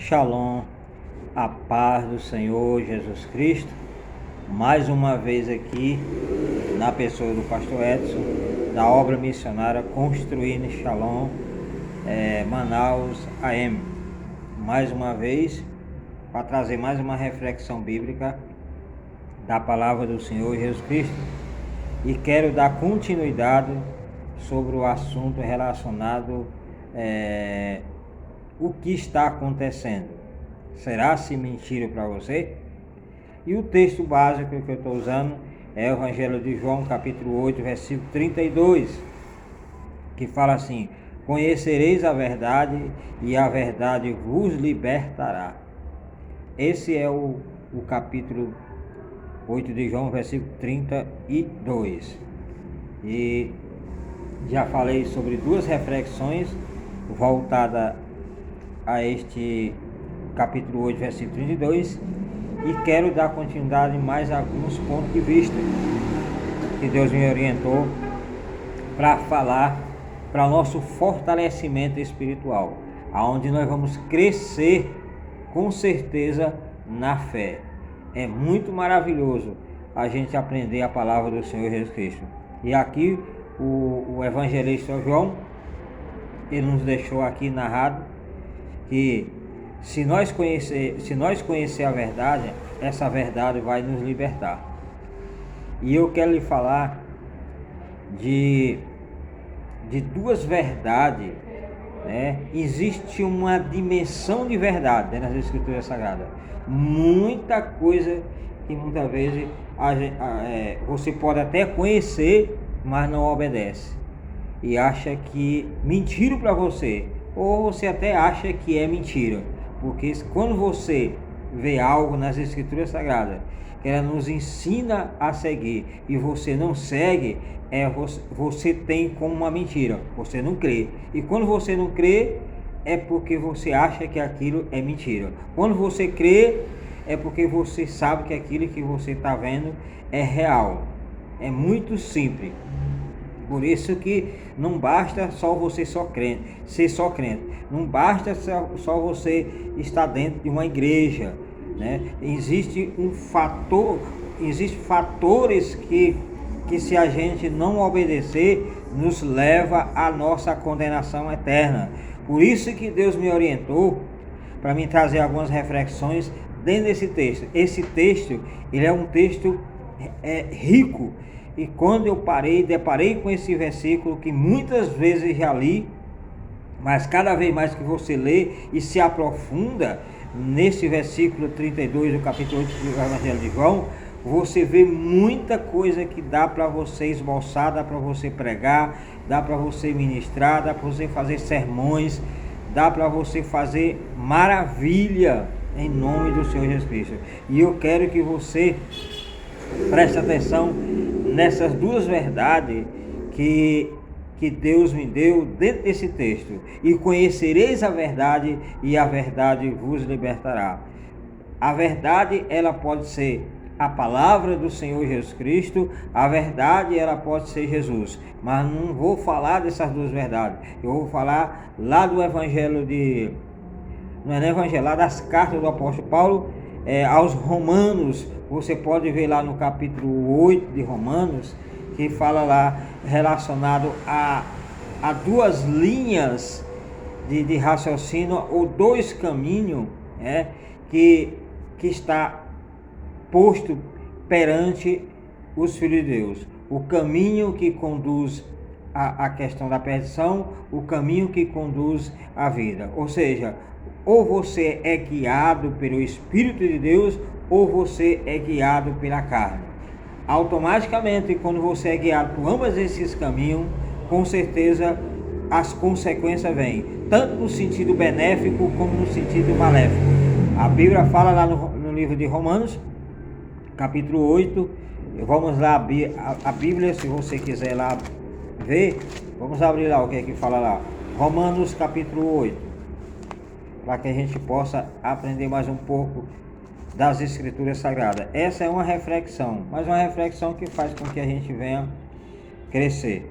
Shalom, a paz do Senhor Jesus Cristo, mais uma vez aqui na pessoa do pastor Edson, da obra missionária Construindo Shalom, Manaus AM, mais uma vez para trazer mais uma reflexão bíblica da palavra do Senhor Jesus Cristo, e quero dar continuidade sobre o assunto relacionado o que está acontecendo. Será-se mentira para você? E o texto básico que eu estou usando é o Evangelho de João, capítulo 8, versículo 32, que fala assim: conhecereis a verdade e a verdade vos libertará. Esse é o capítulo 8 de João, versículo 32. E já falei sobre duas reflexões voltadas a este capítulo 8, versículo 32, e quero dar continuidade em mais alguns pontos de vista que Deus me orientou para falar para nosso fortalecimento espiritual, aonde nós vamos crescer com certeza na fé. É muito maravilhoso a gente aprender a palavra do Senhor Jesus Cristo. E aqui o evangelista João, ele nos deixou aqui narrado que se nós conhecer a verdade, essa verdade vai nos libertar. E eu quero lhe falar de duas verdades, né? Existe uma dimensão de verdade nas Escrituras Sagradas. Muita coisa que muitas vezes você pode até conhecer, mas não obedece. E acha que mentira para você, ou você até acha que é mentira. Porque quando você vê algo nas Escrituras Sagradas que ela nos ensina a seguir e você não segue, você tem como uma mentira, você não crê. E quando você não crê, é porque você acha que aquilo é mentira. Quando você crê, é porque você sabe que aquilo que você está vendo é real. É muito simples. Por isso que não basta só você ser só crente. Não basta só você estar dentro de uma igreja, né? Existem fatores que se a gente não obedecer, nos leva à nossa condenação eterna. Por isso que Deus me orientou para me trazer algumas reflexões dentro desse texto. Esse texto, ele é um texto rico. E quando eu deparei com esse versículo, que muitas vezes já li, mas cada vez mais que você lê e se aprofunda nesse versículo 32 do capítulo 8 do Evangelho de João, você vê muita coisa que dá para você esboçar, dá para você pregar, dá para você ministrar, dá para você fazer sermões, dá para você fazer maravilha em nome do Senhor Jesus Cristo. E eu quero que você preste atenção nessas duas verdades que Deus me deu dentro desse texto. E conhecereis a verdade, e a verdade vos libertará. A verdade, ela pode ser a palavra do Senhor Jesus Cristo. A verdade, ela pode ser Jesus. Mas não vou falar dessas duas verdades. Eu vou falar lá do Evangelho lá das cartas do apóstolo Paulo aos Romanos. Você pode ver lá no capítulo 8 de Romanos, que fala lá relacionado a duas linhas de raciocínio, ou dois caminhos, que está posto perante os filhos de Deus. O caminho que conduz à questão da perdição, o caminho que conduz à vida. Ou seja, ou você é guiado pelo Espírito de Deus, ou você é guiado pela carne. Automaticamente, quando você é guiado por ambos esses caminhos, com certeza as consequências vêm, tanto no sentido benéfico como no sentido maléfico. A Bíblia fala lá no livro de Romanos, capítulo 8, vamos lá abrir a Bíblia, se você quiser lá ver, vamos abrir lá o que é que fala lá. Romanos capítulo 8, para que a gente possa aprender mais um pouco das Escrituras Sagradas. Essa é uma reflexão, mas uma reflexão que faz com que a gente venha crescer.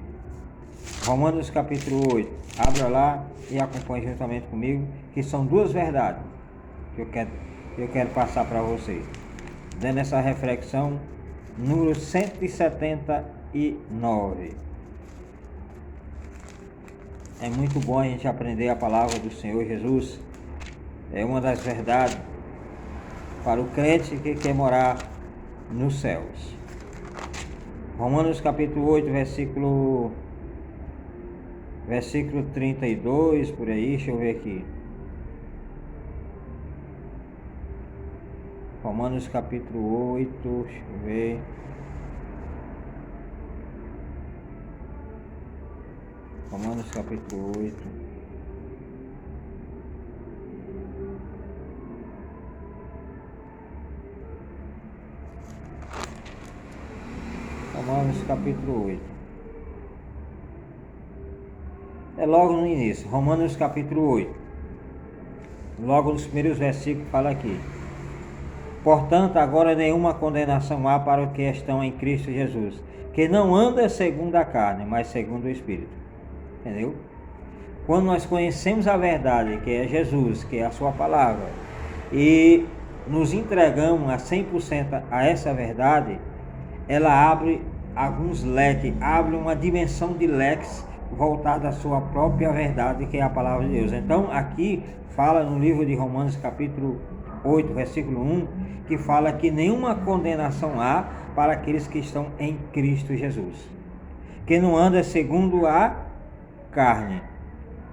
Romanos capítulo 8, abra lá e acompanhe juntamente comigo, que são duas verdades. eu quero passar para você. Dando essa reflexão, número 179. É muito bom a gente aprender a palavra do Senhor Jesus. É uma das verdades para o crente que quer morar nos céus. Romanos capítulo 8, versículo 32, por aí, deixa eu ver aqui. Romanos capítulo 8, deixa eu ver. Romanos capítulo 8. Romanos capítulo 8. É logo no início, Romanos capítulo 8. Logo nos primeiros versículos fala aqui: portanto, agora nenhuma condenação há para os que estão em Cristo Jesus, que não anda segundo a carne, mas segundo o Espírito. Entendeu? Quando nós conhecemos a verdade, que é Jesus, que é a sua palavra, e nos entregamos a 100% a essa verdade, ela abre alguns leques, abre uma dimensão de leques voltada à sua própria verdade, que é a palavra de Deus. Então aqui fala no livro de Romanos capítulo 8, versículo 1, que fala que nenhuma condenação há para aqueles que estão em Cristo Jesus, que não anda segundo a carne,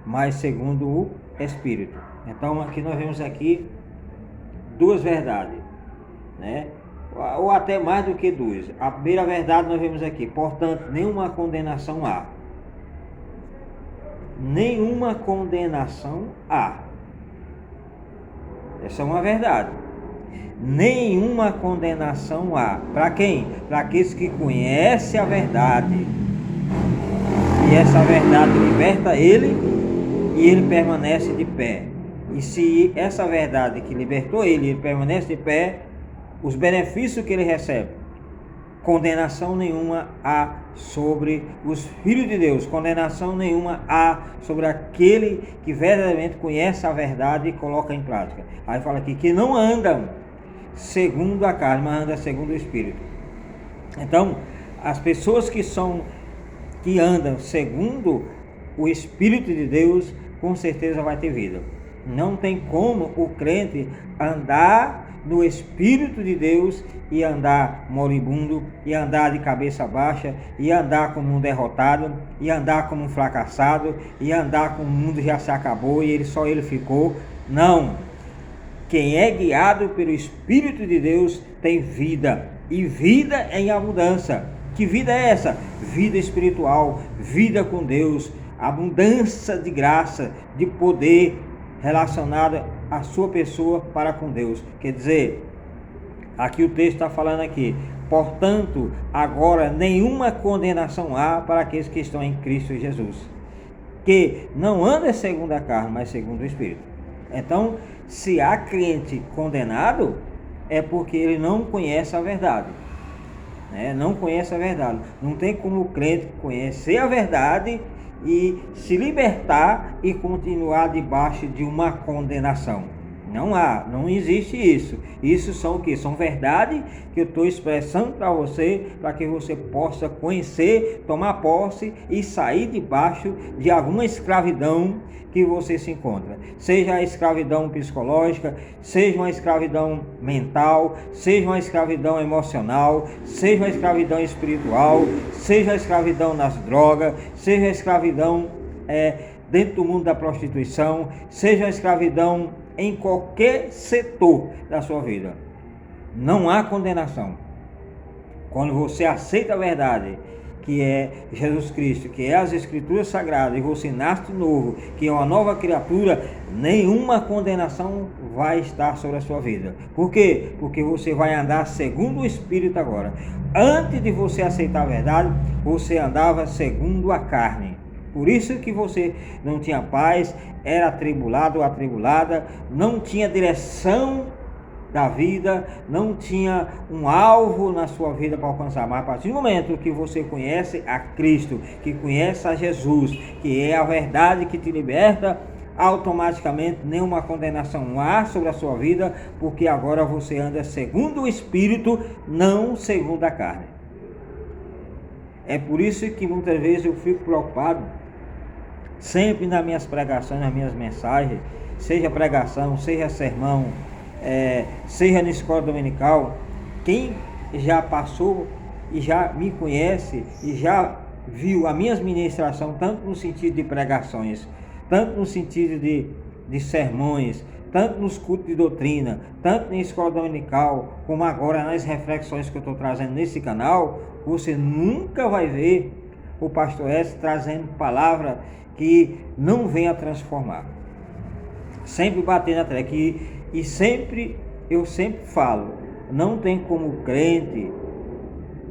mas segundo o Espírito. Então aqui nós vemos aqui duas verdades, né? Ou até mais do que duas. A primeira verdade nós vemos aqui: portanto, nenhuma condenação há. Nenhuma condenação há. Essa é uma verdade. Nenhuma condenação há. Para quem? Para aqueles que conhecem a verdade. E essa verdade liberta ele e ele permanece de pé. E se essa verdade que libertou ele permanece de pé, os benefícios que ele recebe, condenação nenhuma há sobre os filhos de Deus, condenação nenhuma há sobre aquele que verdadeiramente conhece a verdade e coloca em prática. Aí fala aqui que não andam segundo a carne, mas andam segundo o Espírito. Então, as pessoas que andam segundo o Espírito de Deus, com certeza vai ter vida. Não tem como o crente andar no Espírito de Deus e andar moribundo, e andar de cabeça baixa, e andar como um derrotado, e andar como um fracassado, e andar como o mundo já se acabou e só ele ficou. Não. Quem é guiado pelo Espírito de Deus tem vida, e vida em abundância. Que vida é essa? Vida espiritual, vida com Deus, abundância de graça, de poder relacionada à sua pessoa para com Deus. Quer dizer, aqui o texto está falando aqui: portanto, agora nenhuma condenação há para aqueles que estão em Cristo Jesus, que não anda segundo a carne, mas segundo o Espírito. Então, se há crente condenado, é porque ele não conhece a verdade. Não conhece a verdade. Não tem como o crente conhecer a verdade e se libertar e continuar debaixo de uma condenação. Não há, não existe isso. Isso são o que? São verdades que eu estou expressando para você, para que você possa conhecer, tomar posse e sair debaixo de alguma escravidão que você se encontra. Seja a escravidão psicológica, seja uma escravidão mental, seja uma escravidão emocional, seja uma escravidão espiritual, seja a escravidão nas drogas, seja a escravidão dentro do mundo da prostituição, seja a escravidão em qualquer setor da sua vida. Não há condenação. Quando você aceita a verdade, que é Jesus Cristo, que é as Escrituras Sagradas, e você nasce de novo, que é uma nova criatura, nenhuma condenação vai estar sobre a sua vida. Por quê? Porque você vai andar segundo o Espírito agora. Antes de você aceitar a verdade, você andava segundo a carne. Por isso que você não tinha paz, era atribulado ou atribulada, não tinha direção da vida, não tinha um alvo na sua vida para alcançar. Mas a partir do momento que você conhece a Cristo, que conhece a Jesus, que é a verdade que te liberta, automaticamente nenhuma condenação há sobre a sua vida, porque agora você anda segundo o Espírito, não segundo a carne. É por isso que muitas vezes eu fico preocupado, sempre nas minhas pregações, nas minhas mensagens, seja pregação, seja sermão, seja na escola dominical, quem já passou e já me conhece e já viu a minha ministração, tanto no sentido de pregações, tanto no sentido de sermões, tanto nos cultos de doutrina, tanto na escola dominical, como agora nas reflexões que eu estou trazendo nesse canal, você nunca vai ver o pastor S trazendo palavra que não venha transformar. Sempre batendo atrás aqui, e eu sempre falo, não tem como crente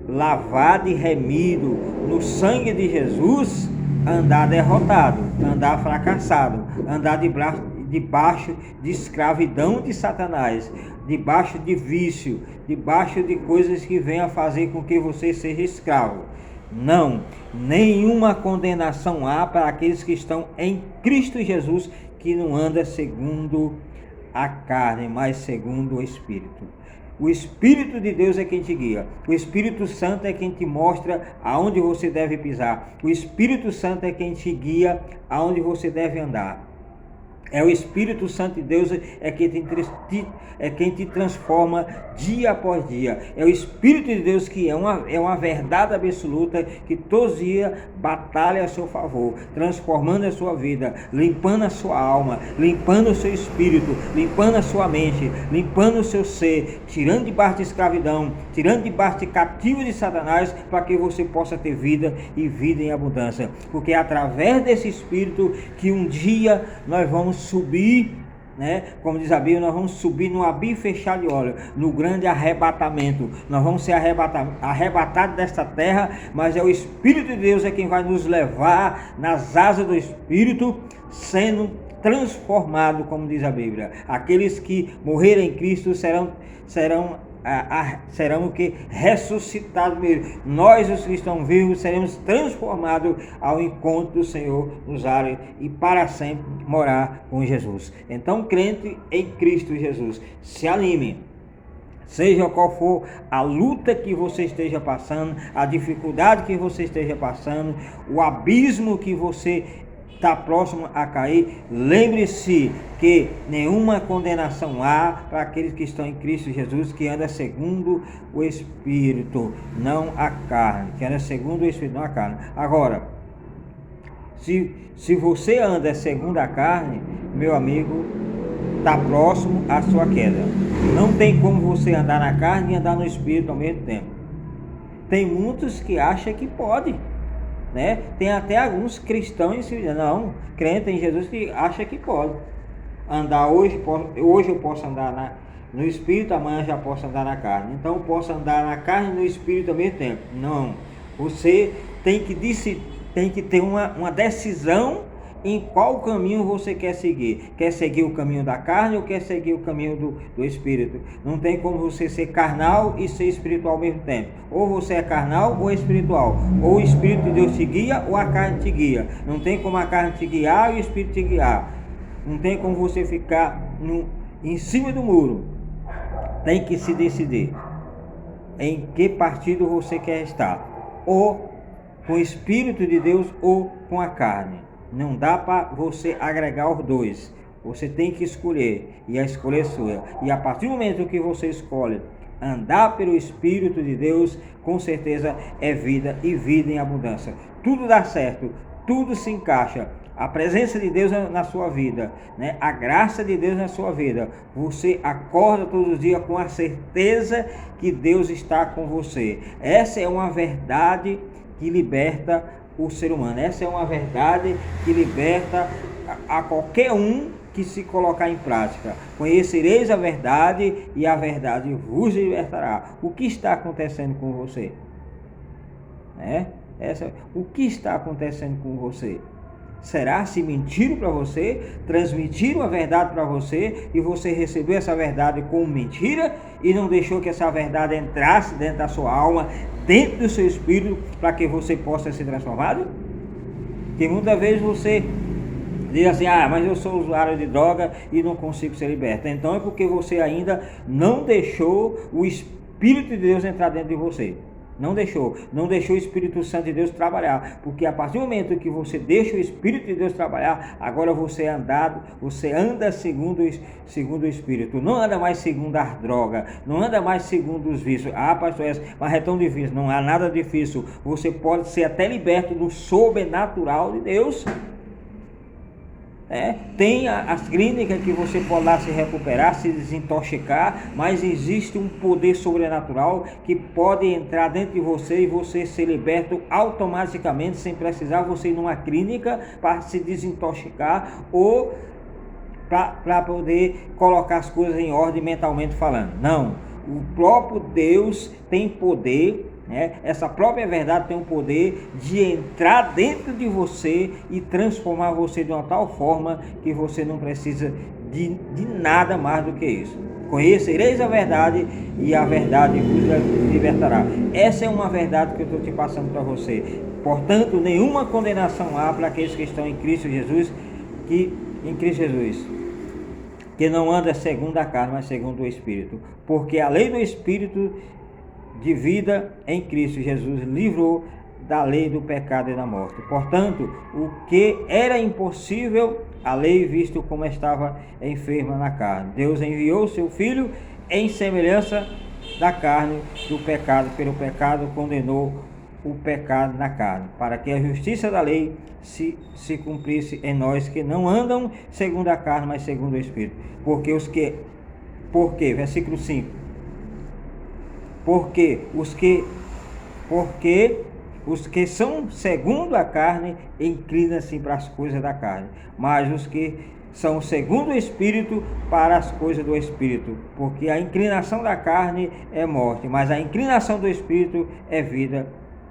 lavado e remido no sangue de Jesus andar derrotado, andar fracassado, andar debaixo de escravidão de Satanás, debaixo de vício, debaixo de coisas que venham a fazer com que você seja escravo. Não, nenhuma condenação há para aqueles que estão em Cristo Jesus, que não anda segundo a carne, mas segundo o Espírito. O Espírito de Deus é quem te guia. O Espírito Santo é quem te mostra aonde você deve pisar. O Espírito Santo é quem te guia aonde você deve andar. É o Espírito Santo de Deus quem te transforma dia após dia. É o Espírito de Deus que é uma verdade absoluta, que todos os dias batalha a seu favor, transformando a sua vida, limpando a sua alma, limpando o seu espírito, limpando a sua mente, limpando o seu ser, tirando debaixo de escravidão, tirando debaixo de cativo de Satanás, para que você possa ter vida e vida em abundância. Porque é através desse Espírito que um dia nós vamos subir, né? Como diz a Bíblia, nós vamos subir no abrir e fechar de olhos, no grande arrebatamento. Nós vamos ser arrebatados desta terra, mas é o Espírito de Deus é quem vai nos levar nas asas do Espírito, sendo transformado, como diz a Bíblia. Aqueles que morrerem em Cristo serão o que? Ressuscitados mesmo. Nós, os cristãos vivos, seremos transformados ao encontro do Senhor nos ares e para sempre morar com Jesus. Então, crente em Cristo Jesus, se anime. Seja qual for a luta que você esteja passando, a dificuldade que você esteja passando, o abismo que você está próximo a cair, lembre-se que nenhuma condenação há para aqueles que estão em Cristo Jesus, que anda segundo o Espírito, não a carne, que anda segundo o Espírito, não a carne. Agora, se você anda segundo a carne, meu amigo, está próximo à sua queda. Não tem como você andar na carne e andar no Espírito ao mesmo tempo. Tem muitos que acham que pode, né? Tem até alguns cristãos, não, crentes em Jesus, que acham que pode andar hoje eu posso andar no Espírito, amanhã já posso andar na carne. Então eu posso andar na carne e no Espírito ao mesmo tempo. Não, você tem que ter uma decisão em qual caminho você quer seguir. Quer seguir o caminho da carne ou quer seguir o caminho do Espírito? Não tem como você ser carnal e ser espiritual ao mesmo tempo. Ou você é carnal ou é espiritual. Ou o Espírito de Deus te guia ou a carne te guia. Não tem como a carne te guiar e o Espírito te guiar. Não tem como você ficar em cima do muro. Tem que se decidir em que partido você quer estar. Ou com o Espírito de Deus ou com a carne. Não dá para você agregar os dois. Você tem que escolher, e a escolha é sua. E a partir do momento que você escolhe andar pelo Espírito de Deus, com certeza é vida e vida em abundância. Tudo dá certo, tudo se encaixa. A presença de Deus na sua vida, né? A graça de Deus na sua vida. Você acorda todos os dias com a certeza que Deus está com você. Essa é uma verdade que liberta o ser humano. Essa é uma verdade que liberta a qualquer um que se colocar em prática. Conhecereis a verdade e a verdade vos libertará. O que está acontecendo com você? O que está acontecendo com você? Será se mentiram para você, transmitiram a verdade para você e você recebeu essa verdade como mentira e não deixou que essa verdade entrasse dentro da sua alma, dentro do seu espírito, para que você possa ser transformado? Que muitas vezes você Diz assim, mas eu sou usuário de droga e não consigo ser liberto. Então é porque você ainda não deixou o Espírito de Deus entrar dentro de você. Não deixou o Espírito Santo de Deus trabalhar, porque a partir do momento que você deixa o Espírito de Deus trabalhar, agora você anda segundo o Espírito, não anda mais segundo a droga, não anda mais segundo os vícios. Pastor, mas é tão difícil. Não há nada difícil, você pode ser até liberto do sobrenatural de Deus. Tem as clínicas que você pode lá se recuperar, se desintoxicar, mas existe um poder sobrenatural que pode entrar dentro de você e você ser liberto automaticamente, sem precisar você ir numa clínica para se desintoxicar ou para poder colocar as coisas em ordem mentalmente falando. Não, o próprio Deus tem poder. Essa própria verdade tem o poder de entrar dentro de você e transformar você de uma tal forma que você não precisa de nada mais do que isso. Conhecereis a verdade e a verdade vos libertará. Essa é uma verdade que eu estou te passando para você. Portanto, nenhuma condenação há para aqueles que estão em Cristo Jesus, que não anda segundo a carne, mas segundo o Espírito. Porque a lei do Espírito de vida em Cristo Jesus livrou da lei do pecado e da morte. Portanto, o que era impossível, a lei, visto como estava enferma na carne, Deus enviou seu Filho em semelhança da carne do pecado. Pelo pecado condenou o pecado na carne, para que a justiça da lei se cumprisse em nós que não andam segundo a carne, mas segundo o Espírito. Porque versículo 5. Porque os que são segundo a carne inclinam-se para as coisas da carne, mas os que são segundo o Espírito para as coisas do Espírito. Porque a inclinação da carne é morte, mas a inclinação do Espírito é vida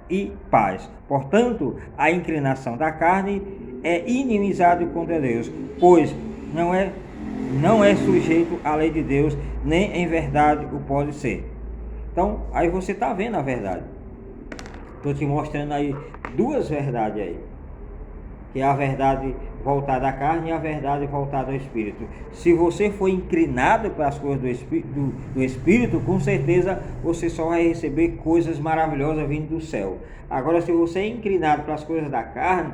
e paz. Portanto, a inclinação da carne é inimizade contra Deus, pois não é sujeito à lei de Deus, nem em verdade o pode ser. Então, aí você está vendo a verdade. Estou te mostrando aí duas verdades aí. Que é a verdade voltada à carne e a verdade voltada ao Espírito. Se você for inclinado para as coisas do Espírito, com certeza você só vai receber coisas maravilhosas vindo do céu. Agora, se você é inclinado para as coisas da carne,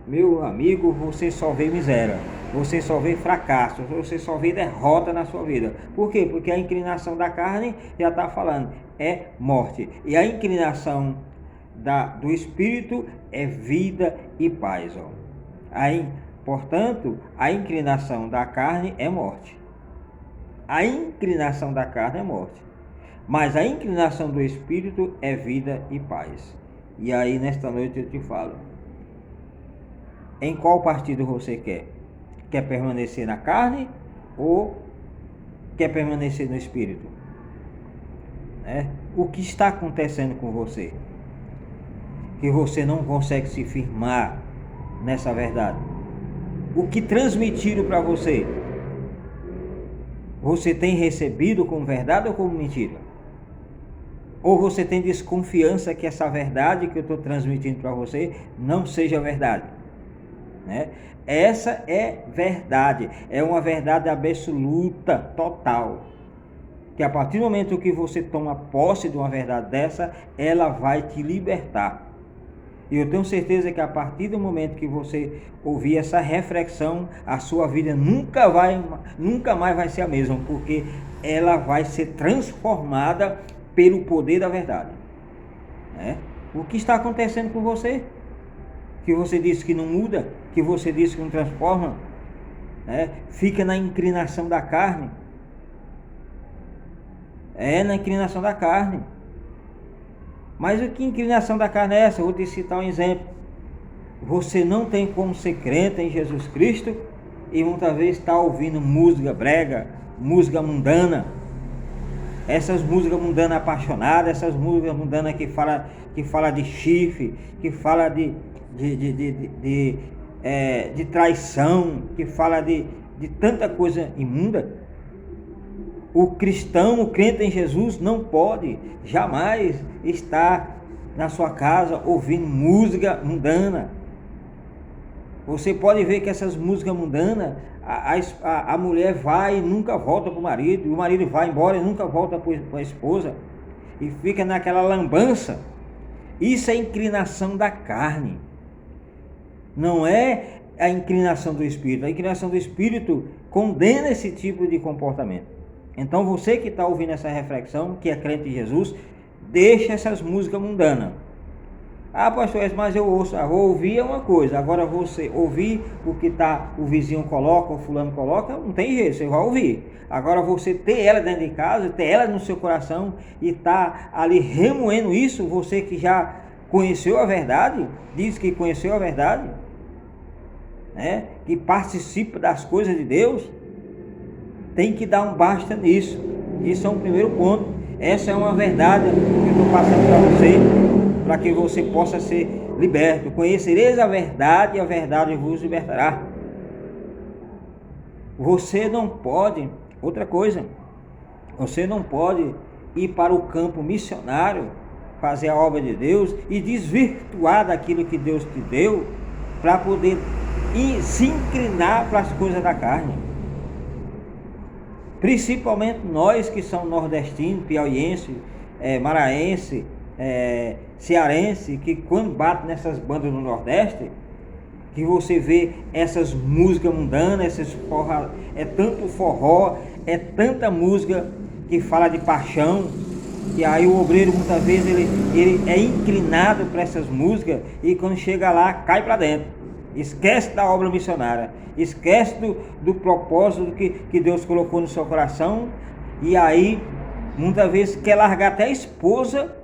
meu amigo, você só vê miséria, você só vê fracasso, você só vê derrota na sua vida. Por quê? Porque a inclinação da carne, já está falando, é morte. E a inclinação do Espírito é vida e paz. Portanto, a inclinação da carne é morte. A inclinação da carne é morte. Mas a inclinação do Espírito é vida e paz. E aí, nesta noite eu te falo. Em qual partido você quer? Quer permanecer na carne ou quer permanecer no Espírito? O que está acontecendo com você? Que você não consegue se firmar nessa verdade. O que transmitiram para você? Você tem recebido como verdade ou como mentira? Ou você tem desconfiança que essa verdade que eu estou transmitindo para você não seja verdade? Essa é verdade, é uma verdade absoluta, total, que a partir do momento que você toma posse de uma verdade dessa, ela vai te libertar. E eu tenho certeza que a partir do momento que você ouvir essa reflexão, a sua vida nunca mais vai ser a mesma, porque ela vai ser transformada pelo poder da verdade. O que está acontecendo com você? Que você disse que não muda, que você disse que não transforma, fica na inclinação da carne. Na inclinação da carne. Mas o que inclinação da carne é essa? Eu vou te citar um exemplo. Você não tem como ser crente em Jesus Cristo e muitas vezes está ouvindo música brega, música mundana. Essas músicas mundanas apaixonadas, essas músicas mundanas que fala de chifre, que fala de traição, que fala de tanta coisa imunda. O cristão, o crente em Jesus não pode jamais estar na sua casa ouvindo música mundana. Você pode ver que essas músicas mundanas, a mulher vai e nunca volta para o marido, e o marido vai embora e nunca volta para a esposa, e fica naquela lambança. Isso é inclinação da carne, não é a inclinação do Espírito. A inclinação do Espírito condena esse tipo de comportamento. Então você que está ouvindo essa reflexão, que é crente em Jesus, deixa essas músicas mundanas. Ah, pastor, mas eu ouço, vou ouvir é uma coisa, agora você ouvir o que o vizinho coloca, o fulano coloca, não tem jeito, você vai ouvir. Agora você ter ela dentro de casa, ter ela no seu coração e tá ali remoendo isso, você que já conheceu a verdade, diz que conheceu a verdade, né? Que participa das coisas de Deus, tem que dar um basta nisso. Isso é um primeiro ponto. Essa é uma verdade que eu estou passando para você, para que você possa ser liberto. Conhecereis a verdade e a verdade vos libertará. Você não pode, outra coisa, você não pode ir para o campo missionário, fazer a obra de Deus e desvirtuar daquilo que Deus te deu para poder se inclinar para as coisas da carne. Principalmente nós que somos nordestinos, piauiense, maranhense, cearense, que quando bate nessas bandas do Nordeste, que você vê essas músicas mundanas, é tanto forró, é tanta música que fala de paixão, e aí o obreiro muitas vezes ele é inclinado para essas músicas e quando chega lá cai para dentro, esquece da obra missionária, esquece do propósito que Deus colocou no seu coração, e aí muitas vezes quer largar até a esposa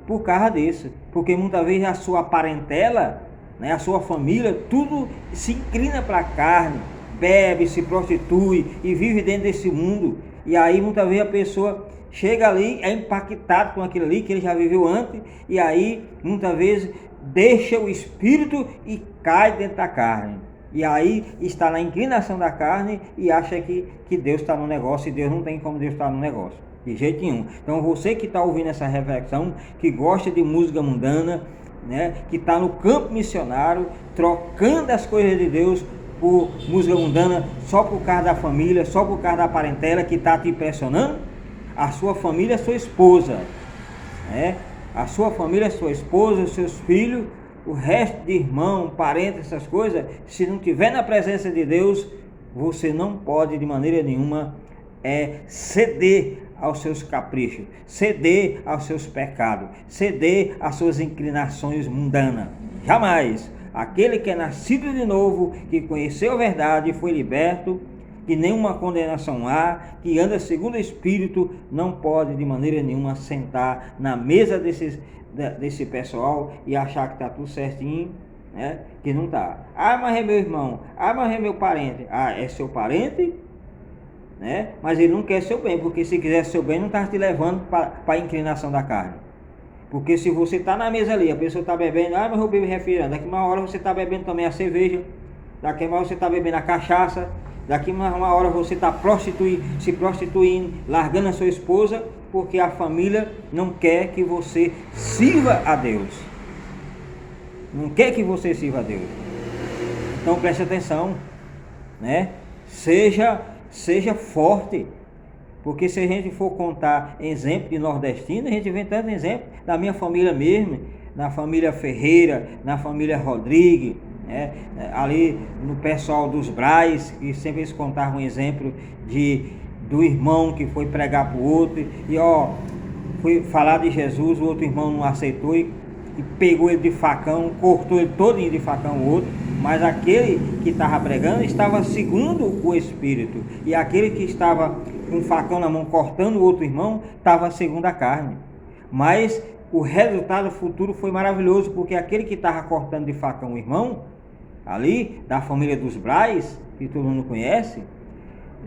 por causa disso, porque muitas vezes a sua parentela, né, a sua família, tudo se inclina para a carne, bebe, se prostitui e vive dentro desse mundo, e aí muitas vezes a pessoa chega ali, é impactado com aquilo ali que ele já viveu antes, e aí muitas vezes deixa o espírito e cai dentro da carne, e aí está na inclinação da carne e acha que Deus está no negócio, e Deus não tem como Deus estar no negócio, de jeito nenhum. Então você que está ouvindo essa reflexão, que gosta de música mundana, né, que está no campo missionário, trocando as coisas de Deus por música mundana, só por causa da família, só por causa da parentela que está te impressionando, a sua família é sua esposa, né? A sua família é sua esposa, os seus filhos, o resto de irmão, parente, essas coisas, se não tiver na presença de Deus, você não pode de maneira nenhuma ceder aos seus caprichos, ceder aos seus pecados, ceder às suas inclinações mundanas. Jamais. Aquele que é nascido de novo, que conheceu a verdade, foi liberto, que nenhuma condenação há, que anda segundo o Espírito, não pode de maneira nenhuma sentar na mesa desse pessoal e achar que está tudo certinho, né? Que não está. Ah, mas é meu irmão, ah, mas é meu parente. Ah, é seu parente, né? Mas ele não quer seu bem, porque se quisesse seu bem, não está te levando para a inclinação da carne. Porque se você está na mesa ali, a pessoa está bebendo, ah, mas eu bebo refrigerante, daqui uma hora você está bebendo também a cerveja, daqui uma hora você está bebendo a cachaça, daqui uma hora você está se prostituindo, largando a sua esposa, porque a família não quer que você sirva a Deus. Não quer que você sirva a Deus. Então preste atenção, né? Seja forte. Porque se a gente for contar exemplo de nordestino, a gente vê tanto exemplo da minha família mesmo, na família Ferreira, na família Rodrigues, né? Ali no pessoal dos Braz, que sempre eles contavam um exemplo do irmão que foi pregar para o outro, e foi falar de Jesus, o outro irmão não aceitou e pegou ele de facão, cortou ele todinho de facão o outro, mas aquele que estava pregando estava segundo o Espírito, e aquele que estava com um facão na mão cortando o outro irmão estava segundo a carne. Mas o resultado futuro foi maravilhoso, porque aquele que estava cortando de facão o irmão ali da família dos Braz, que todo mundo conhece,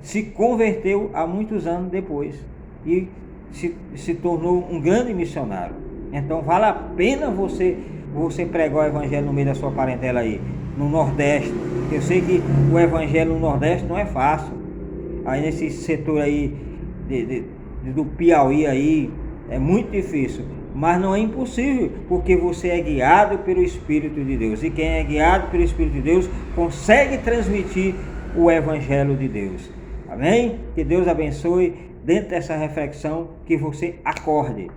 se converteu há muitos anos depois e se tornou um grande missionário. Então vale a pena você pregar o evangelho no meio da sua parentela aí, no Nordeste. Eu sei que o evangelho no Nordeste não é fácil. Aí nesse setor aí do Piauí aí é muito difícil, mas não é impossível, porque você é guiado pelo Espírito de Deus. E quem é guiado pelo Espírito de Deus consegue transmitir o Evangelho de Deus. Amém? Que Deus abençoe dentro dessa reflexão, que você acorde.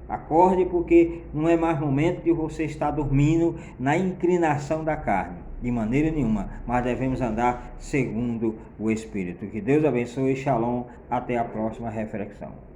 Acorde, porque não é mais momento de você estar dormindo na inclinação da carne, de maneira nenhuma, mas devemos andar segundo o Espírito. Que Deus abençoe, shalom, até a próxima reflexão.